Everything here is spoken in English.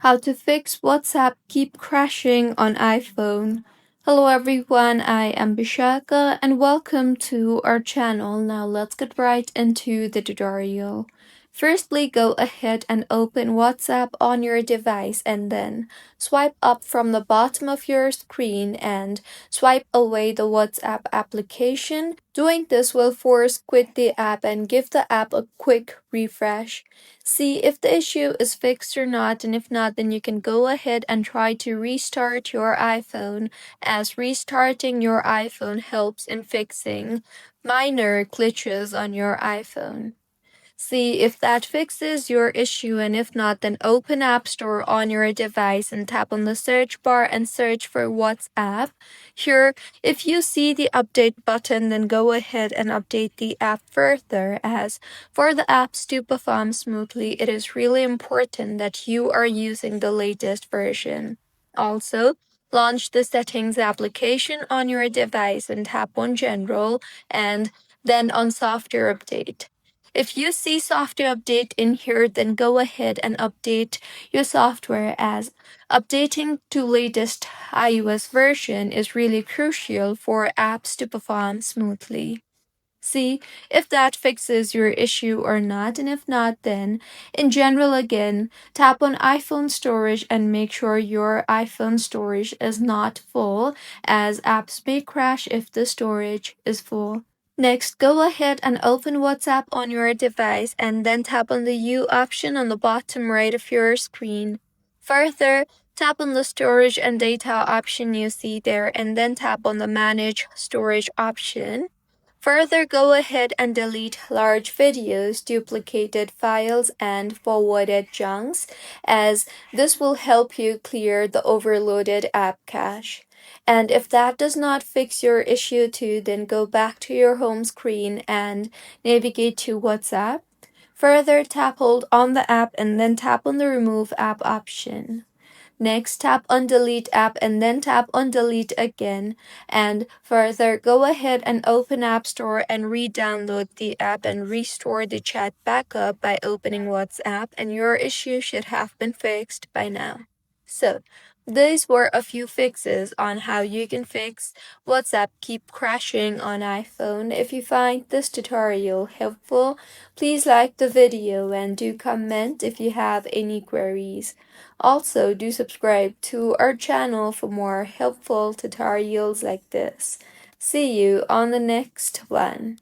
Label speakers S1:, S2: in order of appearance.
S1: How to fix WhatsApp keep crashing on iPhone. Hello everyone, I am Bishaka and welcome to our channel. Now let's get right into the tutorial. Firstly, go ahead and open WhatsApp on your device and then swipe up from the bottom of your screen and swipe away the WhatsApp application. Doing this will force quit the app and give the app a quick refresh. See if the issue is fixed or not, and if not, then you can go ahead and try to restart your iPhone, as restarting your iPhone helps in fixing minor glitches on your iPhone. See if that fixes your issue, and if not, then open App Store on your device and tap on the search bar and search for WhatsApp. Here, if you see the update button, then go ahead and update the app further, as for the apps to perform smoothly, it is really important that you are using the latest version. Also, launch the settings application on your device and tap on General and then on Software Update. If you see software update in here, then go ahead and update your software, as updating to latest iOS version is really crucial for apps to perform smoothly. See if that fixes your issue or not, and if not, then in general again, tap on iPhone storage and make sure your iPhone storage is not full, as apps may crash if the storage is full. Next, go ahead and open WhatsApp on your device and then tap on the U option on the bottom right of your screen. Further, tap on the storage and data option you see there and then tap on the manage storage option. Further, go ahead and delete large videos, duplicated files, and forwarded chunks, as this will help you clear the overloaded app cache. And if that does not fix your issue too, then go back to your home screen and navigate to WhatsApp. Further, tap hold on the app and then tap on the remove app option. Next, tap on delete app and then tap on delete again. And further, go ahead and open App Store and re-download the app and restore the chat backup by opening WhatsApp, and your issue should have been fixed by now. So, these were a few fixes on how you can fix WhatsApp keep crashing on iPhone. If you find this tutorial helpful, please like the video and do comment if you have any queries. Also, do subscribe to our channel for more helpful tutorials like this. See you on the next one.